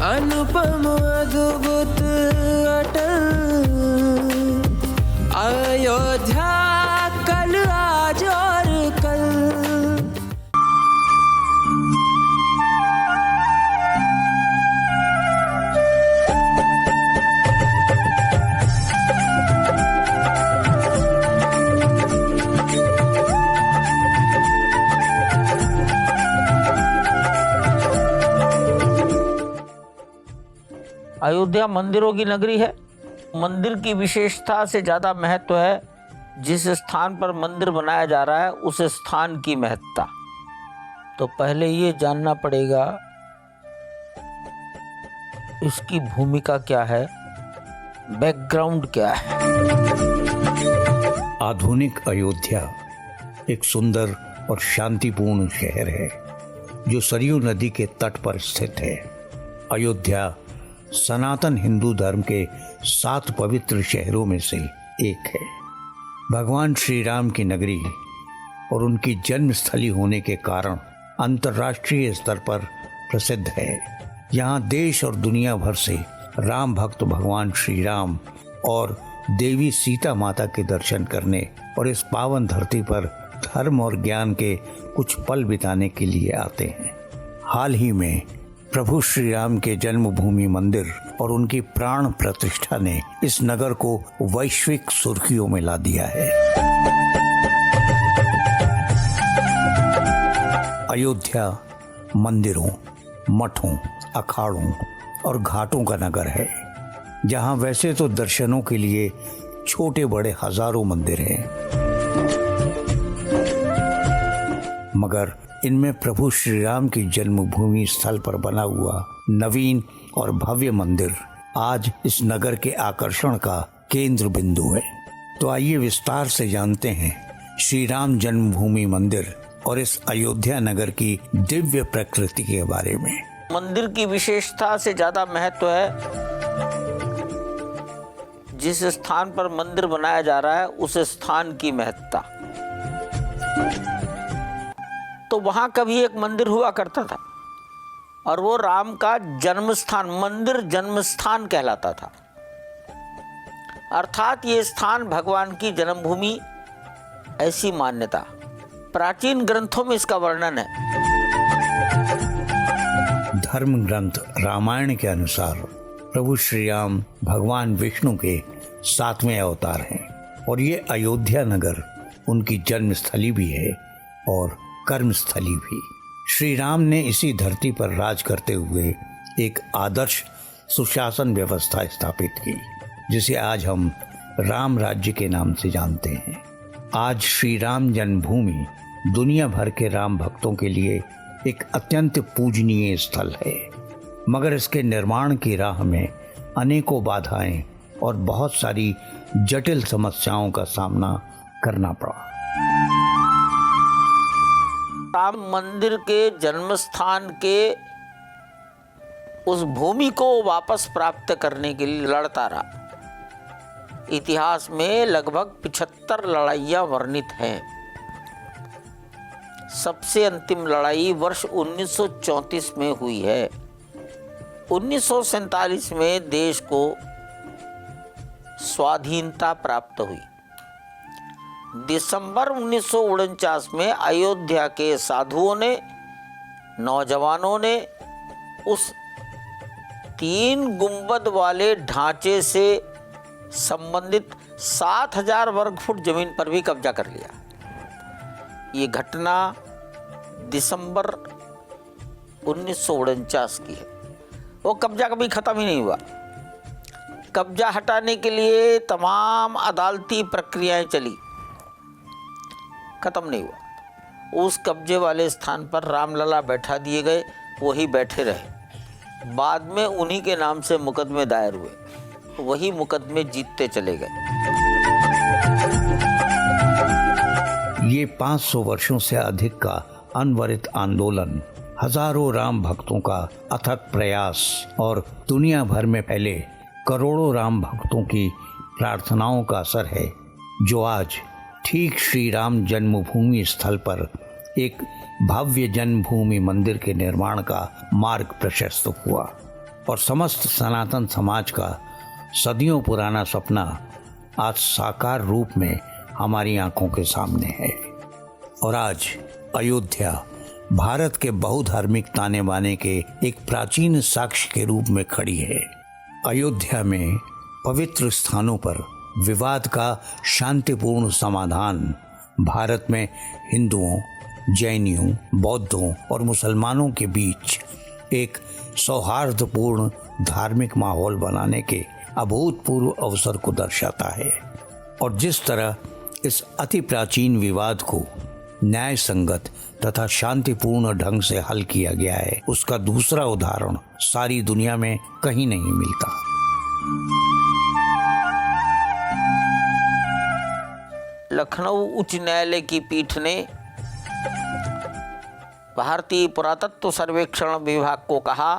अनुपम अद्भुत अटल, अयोध्या कल आज और कल। अयोध्या मंदिरों की नगरी है। मंदिर की विशेषता से ज़्यादा महत्व है जिस स्थान पर मंदिर बनाया जा रहा है उस स्थान की महत्ता। तो पहले ये जानना पड़ेगा इसकी भूमिका क्या है, बैकग्राउंड क्या है। आधुनिक अयोध्या एक सुंदर और शांतिपूर्ण शहर है जो सरयू नदी के तट पर स्थित है। अयोध्या सनातन हिंदू धर्म के 7 पवित्र शहरों में से एक है। भगवान श्री राम की नगरी और उनकी जन्मस्थली होने के कारण अंतर्राष्ट्रीय स्तर पर प्रसिद्ध है। यहाँ देश और दुनिया भर से राम भक्त भगवान श्री राम और देवी सीता माता के दर्शन करने और इस पावन धरती पर धर्म और ज्ञान के कुछ पल बिताने के लिए आते हैं। हाल ही में प्रभु श्री राम के जन्मभूमि मंदिर और उनकी प्राण प्रतिष्ठा ने इस नगर को वैश्विक सुर्खियों में ला दिया है। अयोध्या मंदिरों, मठों, अखाड़ों और घाटों का नगर है, जहां वैसे तो दर्शनों के लिए छोटे बड़े हजारों मंदिर हैं, मगर इनमें प्रभु श्री राम की जन्मभूमि स्थल पर बना हुआ नवीन और भव्य मंदिर आज इस नगर के आकर्षण का केंद्र बिंदु है। तो आइए विस्तार से जानते हैं श्री राम जन्मभूमि मंदिर और इस अयोध्या नगर की दिव्य प्रकृति के बारे में। मंदिर की विशेषता से ज्यादा महत्व है जिस स्थान पर मंदिर बनाया जा रहा है उस स्थान की महत्ता। तो वहां कभी एक मंदिर हुआ करता था और वो राम का जन्म स्थान, मंदिर जन्म स्थान कहलाता था। अर्थात ये स्थान भगवान की जन्मभूमि, ऐसी मान्यता। प्राचीन ग्रंथों में इसका वर्णन है। धर्म ग्रंथ रामायण के अनुसार प्रभु श्री राम भगवान विष्णु के 7वें अवतार हैं और ये अयोध्या नगर उनकी जन्मस्थली भी है और कर्मस्थली भी। श्री राम ने इसी धरती पर राज करते हुए एक आदर्श सुशासन व्यवस्था स्थापित की, जिसे आज हम राम राज्य के नाम से जानते हैं। आज श्री राम जन्मभूमि दुनिया भर के राम भक्तों के लिए एक अत्यंत पूजनीय स्थल है, मगर इसके निर्माण की राह में अनेकों बाधाएं और बहुत सारी जटिल समस्याओं का सामना करना पड़ा। राम मंदिर के जन्म स्थान के उस भूमि को वापस प्राप्त करने के लिए लड़ता रहा। इतिहास में लगभग 75 लड़ाइयां वर्णित हैं। सबसे अंतिम लड़ाई वर्ष 1934 में हुई है। 1947 में देश को स्वाधीनता प्राप्त हुई। दिसंबर 1949 में अयोध्या के साधुओं ने, नौजवानों ने उस 3 गुंबद वाले ढांचे से संबंधित 7000 वर्ग फुट जमीन पर भी कब्जा कर लिया। ये घटना दिसंबर 1949 की है। वो कब्जा कभी खत्म ही नहीं हुआ। कब्जा हटाने के लिए तमाम अदालती प्रक्रियाएं चली, खत्म नहीं हुआ। उस कब्जे वाले स्थान पर रामलला बैठा दिए गए, वही बैठे रहे। बाद में उन्हीं के नाम से मुकदमे दायर हुए, वही मुकदमे जीतते चले गए। ये 500 वर्षों से अधिक का अनवरत आंदोलन, हजारों राम भक्तों का अथक प्रयास और दुनिया भर में फैले करोड़ों राम भक्तों की प्रार्थनाओं का असर है, जो आज ठीक श्री राम जन्मभूमि स्थल पर एक भव्य जन्मभूमि मंदिर के निर्माण का मार्ग प्रशस्त हुआ। और समस्त सनातन समाज का सदियों पुराना सपना आज साकार रूप में हमारी आंखों के सामने है। और आज अयोध्या भारत के बहुधार्मिक ताने बाने के एक प्राचीन साक्ष्य के रूप में खड़ी है। अयोध्या में पवित्र स्थानों पर विवाद का शांतिपूर्ण समाधान भारत में हिंदुओं, जैनियों, बौद्धों और मुसलमानों के बीच एक सौहार्दपूर्ण धार्मिक माहौल बनाने के अभूतपूर्व अवसर को दर्शाता है। और जिस तरह इस अति प्राचीन विवाद को न्याय संगत तथा शांतिपूर्ण ढंग से हल किया गया है, उसका दूसरा उदाहरण सारी दुनिया में कहीं नहीं मिलता। लखनऊ उच्च न्यायालय की पीठ ने भारतीय पुरातत्व सर्वेक्षण विभाग को कहा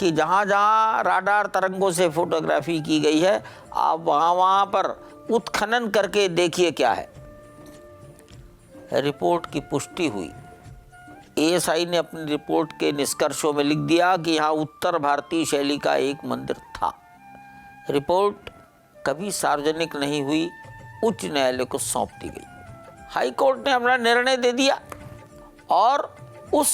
कि जहाँ जहाँ राडार तरंगों से फोटोग्राफी की गई है, आप वहाँ पर उत्खनन करके देखिए क्या है। रिपोर्ट की पुष्टि हुई। एएसआई ने अपनी रिपोर्ट के निष्कर्षों में लिख दिया कि यहाँ उत्तर भारतीय शैली का एक मंदिर था। रिपोर्ट कभी सार्वजनिक नहीं हुई, उच्च न्यायालय को सौंप दी गई। हाई कोर्ट ने अपना निर्णय दे दिया और उस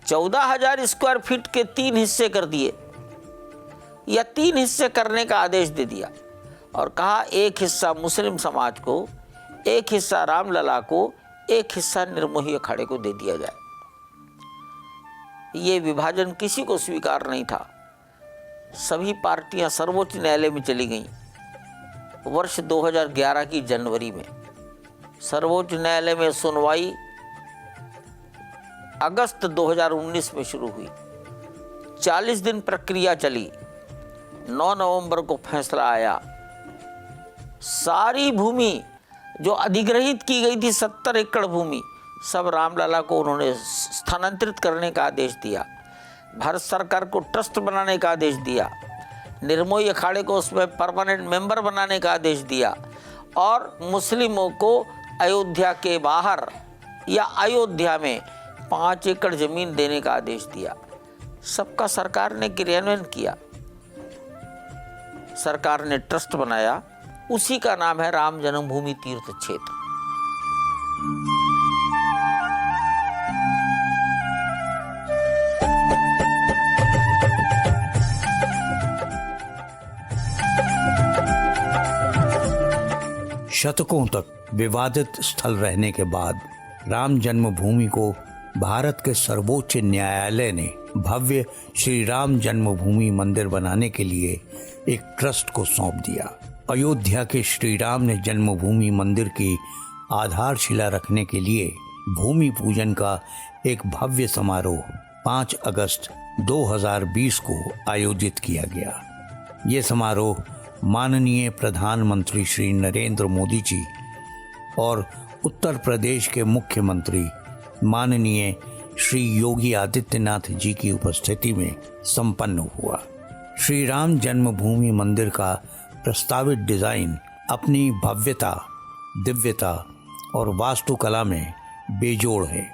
14,000 स्क्वायर फीट के 3 हिस्से कर दिए या 3 हिस्से करने का आदेश दे दिया और कहा एक हिस्सा मुस्लिम समाज को, एक हिस्सा रामलला को, एक हिस्सा निर्मोही अखाड़े को दे दिया जाए। ये विभाजन किसी को स्वीकार नहीं था। सभी पार्टियां सर्वोच्च न्यायालय में चली गईं। वर्ष 2011 की जनवरी में सर्वोच्च न्यायालय में सुनवाई अगस्त 2019 में शुरू हुई। 40 दिन प्रक्रिया चली। 9 नवंबर को फैसला आया। सारी भूमि जो अधिग्रहित की गई थी, 70 एकड़ भूमि, सब रामलला को उन्होंने स्थानांतरित करने का आदेश दिया। भारत सरकार को ट्रस्ट बनाने का आदेश दिया। निर्मोही अखाड़े को उसमें परमानेंट मेंबर बनाने का आदेश दिया और मुस्लिमों को अयोध्या के बाहर या अयोध्या में 5 एकड़ जमीन देने का आदेश दिया। सबका सरकार ने क्रियान्वयन किया। सरकार ने ट्रस्ट बनाया, उसी का नाम है राम जन्मभूमि तीर्थ क्षेत्र। शतकों तक विवादित स्थल रहने के बाद राम जन्मभूमि को भारत के सर्वोच्च न्यायालय ने भव्य श्री राम जन्मभूमि मंदिर बनाने के लिए एक ट्रस्ट को सौंप दिया। अयोध्या के श्री राम ने जन्मभूमि मंदिर की आधारशिला रखने के लिए भूमि पूजन का एक भव्य समारोह 5 अगस्त 2020 को आयोजित किया गया। ये समारोह माननीय प्रधानमंत्री श्री नरेंद्र मोदी जी और उत्तर प्रदेश के मुख्यमंत्री माननीय श्री योगी आदित्यनाथ जी की उपस्थिति में संपन्न हुआ। श्री राम जन्मभूमि मंदिर का प्रस्तावित डिजाइन अपनी भव्यता, दिव्यता और वास्तुकला में बेजोड़ है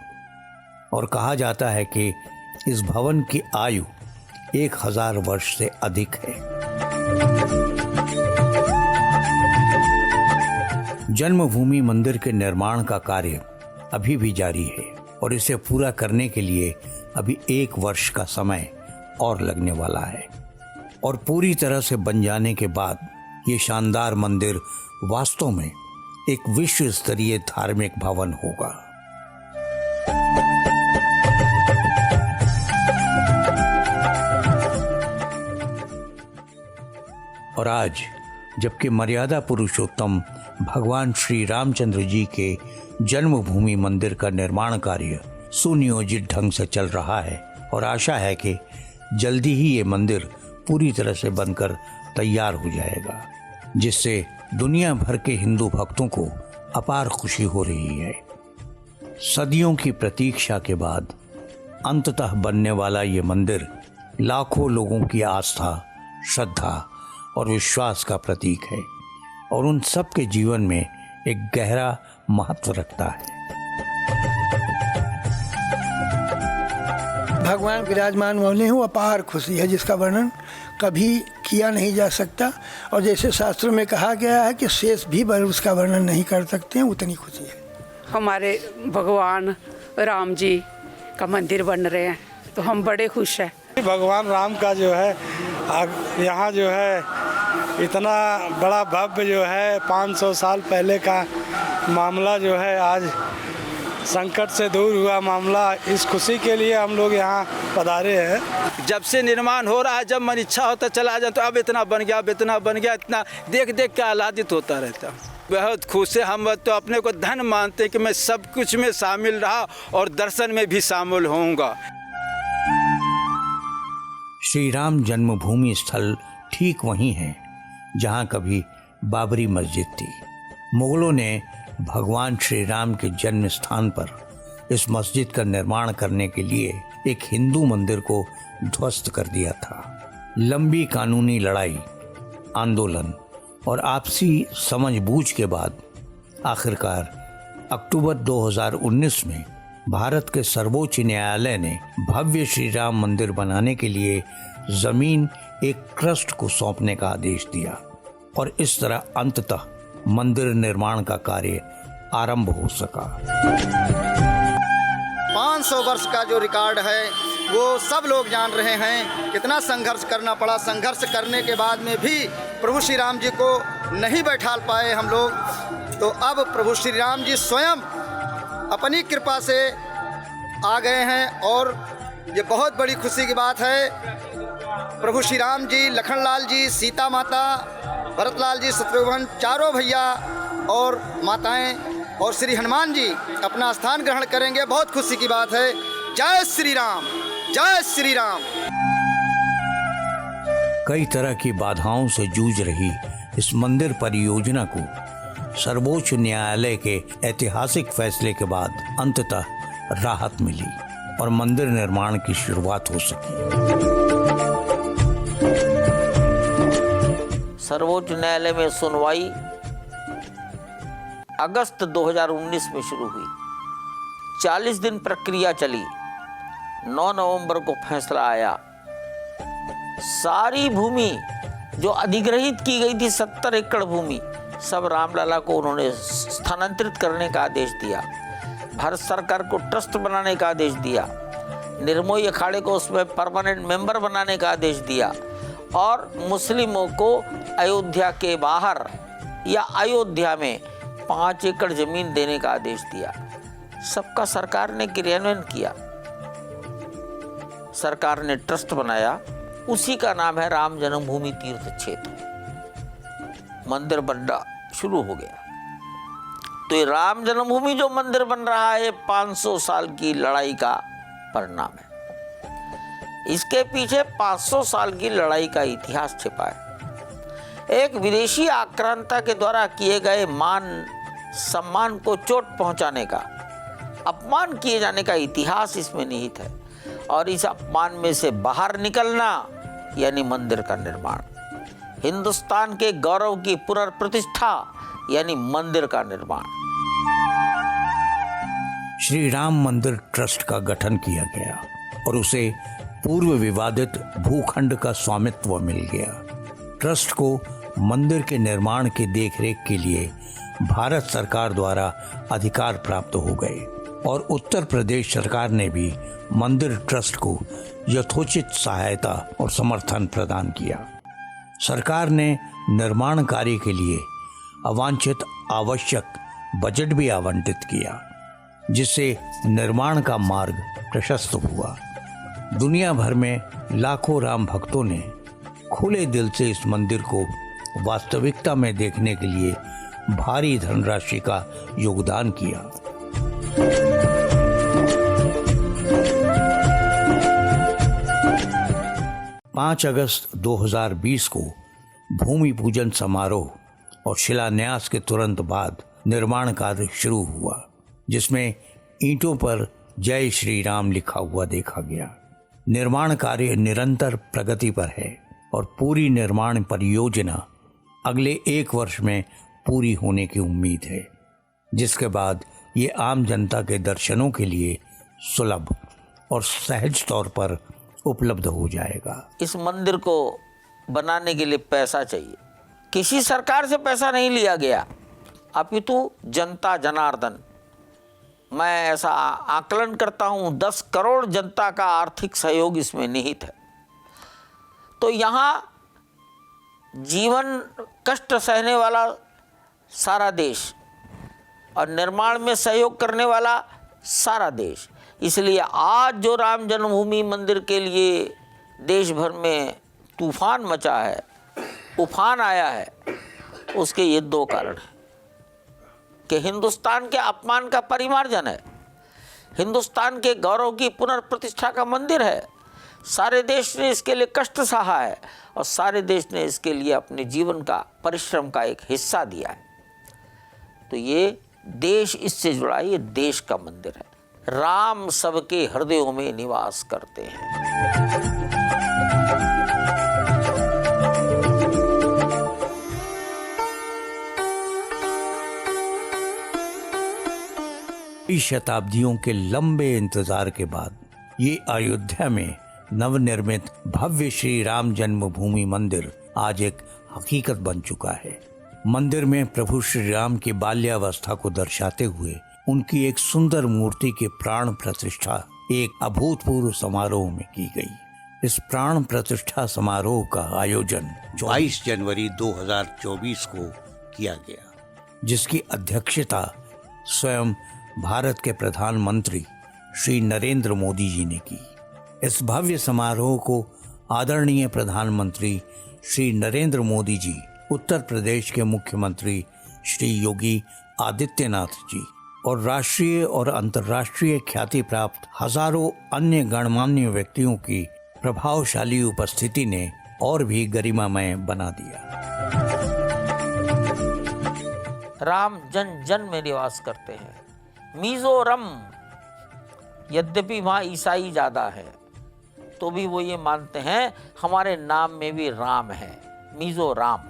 और कहा जाता है कि इस भवन की आयु 1000 वर्ष से अधिक है। जन्मभूमि मंदिर के निर्माण का कार्य अभी भी जारी है और इसे पूरा करने के लिए अभी 1 वर्ष का समय और लगने वाला है और पूरी तरह से बन जाने के बाद ये शानदार मंदिर वास्तव में एक विश्व स्तरीय धार्मिक भवन होगा। और आज जबकि मर्यादा पुरुषोत्तम भगवान श्री रामचंद्र जी के जन्मभूमि मंदिर का निर्माण कार्य सुनियोजित ढंग से चल रहा है और आशा है कि जल्दी ही ये मंदिर पूरी तरह से बनकर तैयार हो जाएगा, जिससे दुनिया भर के हिंदू भक्तों को अपार खुशी हो रही है। सदियों की प्रतीक्षा के बाद अंततः बनने वाला ये मंदिर लाखों लोगों की आस्था, श्रद्धा और विश्वास का प्रतीक है और उन सब के जीवन में एक गहरा महत्व रखता है। भगवान विराजमान होने हो अपार खुशी है जिसका वर्णन कभी किया नहीं जा सकता। और जैसे शास्त्रों में कहा गया है कि शेष भी उसका वर्णन नहीं कर सकते हैं, उतनी खुशी है। हमारे भगवान राम जी का मंदिर बन रहे हैं तो हम बड़े खुश हैं। भगवान राम का जो है यहाँ जो है इतना बड़ा भव्य जो है 500 साल पहले का मामला जो है आज संकट से दूर हुआ मामला, इस खुशी के लिए हम लोग यहाँ पधारे हैं। जब से निर्माण हो रहा है, जब मन इच्छा होता चला जाए तो अब इतना बन गया, अब इतना बन गया, इतना देख देख के आह्लादित होता रहता। बहुत खुश है हम तो अपने को धन्य मानते हैं कि मैं सब कुछ में शामिल रहा और दर्शन में भी शामिल होऊंगा। श्री राम जन्मभूमि स्थल ठीक वहीं है जहां कभी बाबरी मस्जिद थी। मुगलों ने भगवान श्री राम के जन्म स्थान पर इस मस्जिद का निर्माण करने के लिए एक हिंदू मंदिर को ध्वस्त कर दिया था। लंबी कानूनी लड़ाई, आंदोलन और आपसी समझबूझ के बाद आखिरकार अक्टूबर 2019 में भारत के सर्वोच्च न्यायालय ने भव्य श्री राम मंदिर बनाने के लिए जमीन एक ट्रस्ट को सौंपने का आदेश दिया और इस तरह अंततः मंदिर निर्माण का कार्य आरंभ हो सका। 500 वर्ष का जो रिकॉर्ड है वो सब लोग जान रहे हैं। कितना संघर्ष करना पड़ा, संघर्ष करने के बाद में भी प्रभु श्री राम जी को नहीं बैठा पाए हम लोग। तो अब प्रभु श्री राम जी स्वयं अपनी कृपा से आ गए हैं और ये बहुत बड़ी खुशी की बात है। प्रभु श्री राम जी, लखन लाल जी, सीता माता, भरत लाल जी, शत्रुघ्न, चारों भैया और माताएं और श्री हनुमान जी अपना स्थान ग्रहण करेंगे। बहुत खुशी की बात है। जय श्री राम, जय श्री राम। कई तरह की बाधाओं से जूझ रही इस मंदिर परियोजना को सर्वोच्च न्यायालय के ऐतिहासिक फैसले के बाद अंततः राहत मिली और मंदिर निर्माण की शुरुआत हो सकी। सर्वोच्च न्यायालय में सुनवाई अगस्त 2019 में शुरू हुई। 40 दिन प्रक्रिया चली। 9 नवंबर को फैसला आया। सारी भूमि जो अधिग्रहित की गई थी, 70 एकड़ भूमि, सब रामलला को उन्होंने स्थानांतरित करने का आदेश दिया। भारत सरकार को ट्रस्ट बनाने का आदेश दिया। निर्मोही अखाड़े को उसमें परमानेंट मेंबर बनाने का आदेश दिया और मुस्लिमों को अयोध्या के बाहर या अयोध्या में 5 एकड़ जमीन देने का आदेश दिया। सबका सरकार ने क्रियान्वयन किया। सरकार ने ट्रस्ट बनाया, उसी का नाम है राम जन्मभूमि तीर्थ क्षेत्र। मंदिर बनना शुरू हो गया। तो ये राम जन्मभूमि जो मंदिर बन रहा है, 500 साल की लड़ाई का परिणाम है। इसके पीछे 500 साल की लड़ाई का इतिहास छिपा है। एक विदेशी आक्रांता के द्वारा किए गए मान सम्मान को चोट पहुंचाने का, अपमान किए जाने का इतिहास इसमें निहित है। और इस अपमान में से बाहर निकलना यानी मंदिर का निर्माण, हिंदुस्तान के गौरव की पुनर्प्रतिष्ठा यानी मंदिर का निर्माण। श्री राम मंदिर ट्रस्ट का गठन किया गया और उसे पूर्व विवादित भूखंड का स्वामित्व मिल गया। ट्रस्ट को मंदिर के निर्माण की देखरेख के लिए भारत सरकार द्वारा अधिकार प्राप्त हो गए और उत्तर प्रदेश सरकार ने भी मंदिर ट्रस्ट को यथोचित सहायता और समर्थन प्रदान किया। सरकार ने निर्माण कार्य के लिए अवांछित आवश्यक बजट भी आवंटित किया, जिससे निर्माण का मार्ग प्रशस्त हुआ। दुनिया भर में लाखों राम भक्तों ने खुले दिल से इस मंदिर को वास्तविकता में देखने के लिए भारी धनराशि का योगदान किया। 5 अगस्त 2020 को भूमि पूजन समारोह और शिलान्यास के तुरंत बाद निर्माण कार्य शुरू हुआ, जिसमें ईंटों पर जय श्री राम लिखा हुआ देखा गया। निर्माण कार्य निरंतर प्रगति पर है और पूरी निर्माण परियोजना अगले 1 वर्ष में पूरी होने की उम्मीद है, जिसके बाद ये आम जनता के दर्शनों के लिए सुलभ और सहज तौर पर उपलब्ध हो जाएगा। इस मंदिर को बनाने के लिए पैसा चाहिए। किसी सरकार से पैसा नहीं लिया गया, अपितु जनता जनार्दन, मैं ऐसा आकलन करता हूँ 10 करोड़ जनता का आर्थिक सहयोग इसमें निहित है। तो यहाँ जीवन कष्ट सहने वाला सारा देश और निर्माण में सहयोग करने वाला सारा देश, इसलिए आज जो राम जन्मभूमि मंदिर के लिए देश भर में तूफान मचा है, उफान आया है, उसके ये 2 कारण हैं कि हिंदुस्तान के अपमान का परिमार्जन है, हिंदुस्तान के गौरव की पुनर्प्रतिष्ठा का मंदिर है। सारे देश ने इसके लिए कष्ट सहा है और सारे देश ने इसके लिए अपने जीवन का परिश्रम का एक हिस्सा दिया है। तो ये देश इससे जुड़ा, ये देश का मंदिर है। राम सबके हृदयों में निवास करते हैं। कई शताब्दियों के लंबे इंतजार के बाद ये अयोध्या में नवनिर्मित भव्य श्री राम जन्मभूमि मंदिर आज एक हकीकत बन चुका है। मंदिर में प्रभु श्री राम की बाल्यावस्था को दर्शाते हुए उनकी एक सुंदर मूर्ति की प्राण प्रतिष्ठा एक अभूतपूर्व समारोह में की गई। इस प्राण प्रतिष्ठा समारोह का आयोजन 22 जनवरी 2024 को किया गया, जिसकी अध्यक्षता स्वयं भारत के प्रधानमंत्री श्री नरेंद्र मोदी जी ने की। इस भव्य समारोह को आदरणीय प्रधानमंत्री श्री नरेंद्र मोदी जी, उत्तर प्रदेश के मुख्यमंत्री श्री योगी आदित्यनाथ जी और राष्ट्रीय और अंतर्राष्ट्रीय ख्याति प्राप्त हजारों अन्य गणमान्य व्यक्तियों की प्रभावशाली उपस्थिति ने और भी गरिमामय बना दिया। राम जन जन में निवास करते हैं। मिजोरम, यद्यपि वहाँ ईसाई ज़्यादा है, तो भी वो ये मानते हैं हमारे नाम में भी राम है, मिजोराम।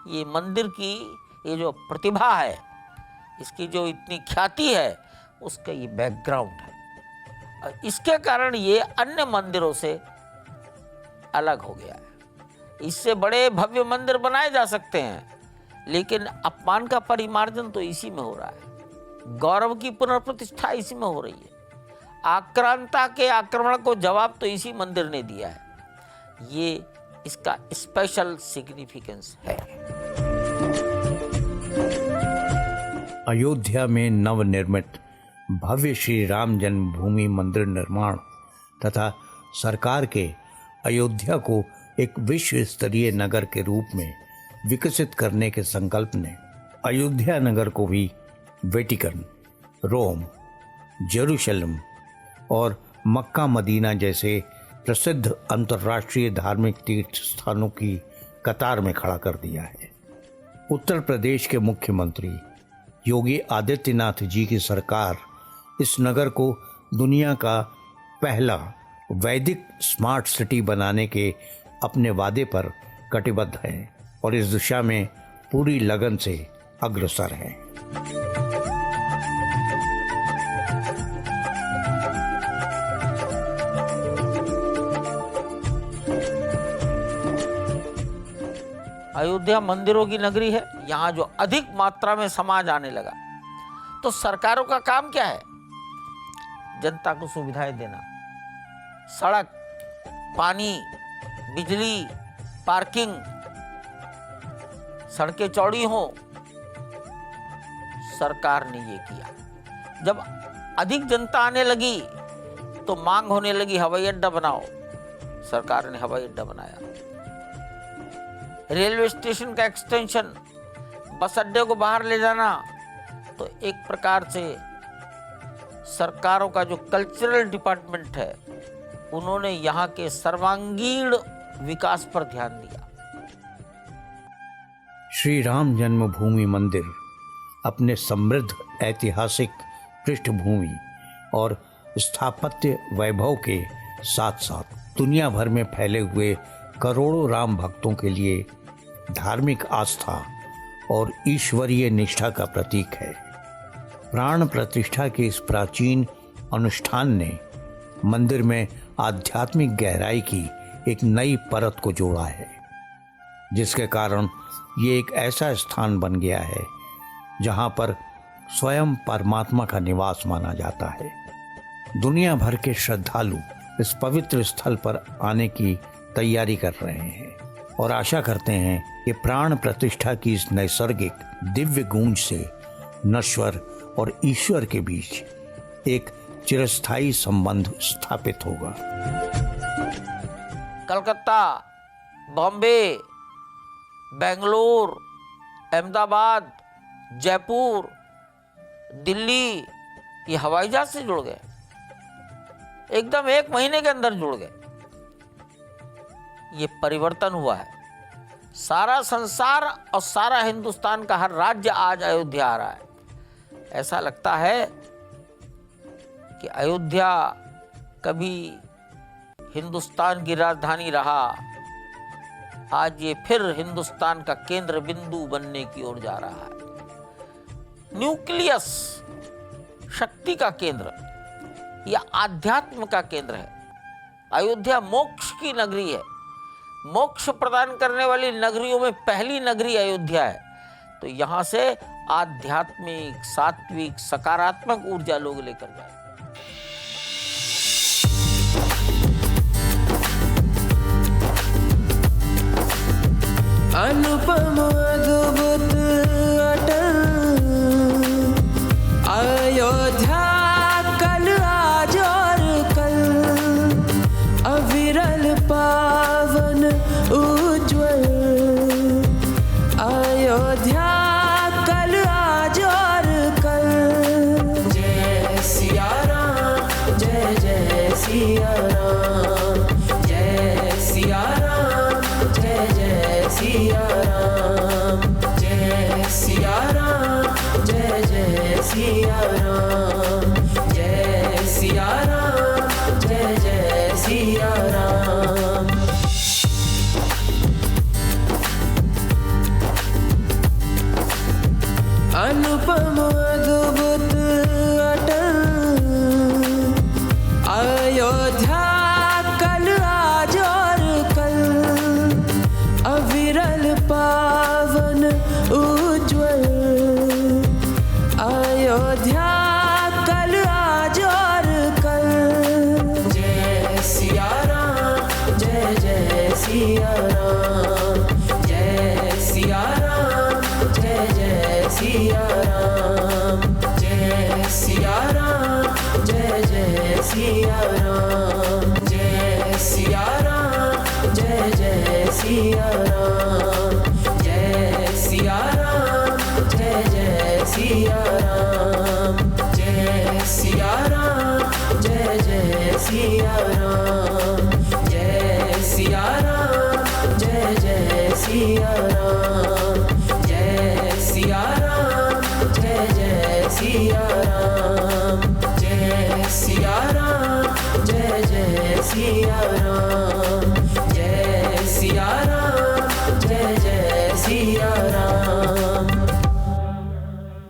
ये मंदिर की ये जो प्रतिभा है, इसकी जो इतनी ख्याति है, उसका ये बैकग्राउंड है। और इसके कारण ये अन्य मंदिरों से अलग हो गया है। इससे बड़े भव्य मंदिर बनाए जा सकते हैं, लेकिन अपमान का परिमार्जन तो इसी में हो रहा है, गौरव की पुनर्प्रतिष्ठा इसी में हो रही है, आक्रांता के आक्रमण को जवाब तो इसी मंदिर ने दिया है। ये इसका स्पेशल सिग्निफिकेंस है। अयोध्या में नवनिर्मित भव्य श्री राम जन्मभूमि मंदिर निर्माण तथा सरकार के अयोध्या को एक विश्व स्तरीय नगर के रूप में विकसित करने के संकल्प ने अयोध्या नगर को भी वेटिकन, रोम, जेरूशलम और मक्का मदीना जैसे प्रसिद्ध अंतर्राष्ट्रीय धार्मिक तीर्थ स्थानों की कतार में खड़ा कर दिया है। उत्तर प्रदेश के मुख्यमंत्री योगी आदित्यनाथ जी की सरकार इस नगर को दुनिया का पहला वैदिक स्मार्ट सिटी बनाने के अपने वादे पर कटिबद्ध है और इस दिशा में पूरी लगन से अग्रसर है। अयोध्या मंदिरों की नगरी है। यहाँ जो अधिक मात्रा में समाज आने लगा, तो सरकारों का काम क्या है? जनता को सुविधाएं देना, सड़क, पानी, बिजली, पार्किंग, सड़कें चौड़ी हों। सरकार ने ये किया। जब अधिक जनता आने लगी तो मांग होने लगी हवाई अड्डा बनाओ, सरकार ने हवाई अड्डा बनाया। रेलवे स्टेशन का एक्सटेंशन, बस अड्डे को बाहर ले जाना, तो एक प्रकार से सरकारों का जो कल्चरल डिपार्टमेंट है, उन्होंने यहाँ के सर्वांगीण विकास पर ध्यान दिया। श्री राम जन्मभूमि मंदिर अपने समृद्ध ऐतिहासिक पृष्ठभूमि और स्थापत्य वैभव के साथ साथ दुनिया भर में फैले हुए करोड़ों राम भक्तों के लिए धार्मिक आस्था और ईश्वरीय निष्ठा का प्रतीक है। प्राण प्रतिष्ठा के इस प्राचीन अनुष्ठान ने मंदिर में आध्यात्मिक गहराई की एक नई परत को जोड़ा है, जिसके कारण ये एक ऐसा स्थान बन गया है जहाँ पर स्वयं परमात्मा का निवास माना जाता है। दुनिया भर के श्रद्धालु इस पवित्र स्थल पर आने की तैयारी कर रहे हैं और आशा करते हैं कि प्राण प्रतिष्ठा की इस नैसर्गिक दिव्य गूंज से नश्वर और ईश्वर के बीच एक चिरस्थायी संबंध स्थापित होगा। कलकत्ता, बॉम्बे, बेंगलुरु, अहमदाबाद, जयपुर, दिल्ली, ये हवाई जहाज से जुड़ गए, एकदम 1 महीने के अंदर जुड़ गए। ये परिवर्तन हुआ है। सारा संसार और सारा हिंदुस्तान का हर राज्य आज अयोध्या आ रहा है। ऐसा लगता है कि अयोध्या कभी हिंदुस्तान की राजधानी रहा, आज ये फिर हिंदुस्तान का केंद्र बिंदु बनने की ओर जा रहा है। न्यूक्लियस, शक्ति का केंद्र या आध्यात्म का केंद्र है। अयोध्या मोक्ष की नगरी है। मोक्ष प्रदान करने वाली नगरियों में पहली नगरी अयोध्या है। तो यहाँ से आध्यात्मिक, सात्विक, सकारात्मक ऊर्जा लोग लेकर जाए। अनुपम अद्भुत अटल अयोध्या कल आज और कल, अविरल पावन उज्ज्वल अयोध्या कल आज और कल। जय सिया राम, जय जय सिया राम, जय सिया राम, जय जय सिया राम, जय सिया राम, जय जय सिया राम, जय सिया राम, जय जय सिया राम। अनुपम अद्भुत अटल अयोध्या कल आज और कल, अविरल पावन उज्ज्वल अयोध्या कल आज और कल। जय सिया राम, जय जय सिया राम, जय सिया राम, जय जय सिया राम, जय सिया राम, जय जय सिया राम, जय सिया राम, जय जय सिया राम, जय सिया राम, जय जय सिया राम, जय सिया राम, जय जय सिया राम, जय सिया राम, जय जय सिया राम, जय सिया राम, जय जय सिया राम, जय सिया राम, जय जय सिया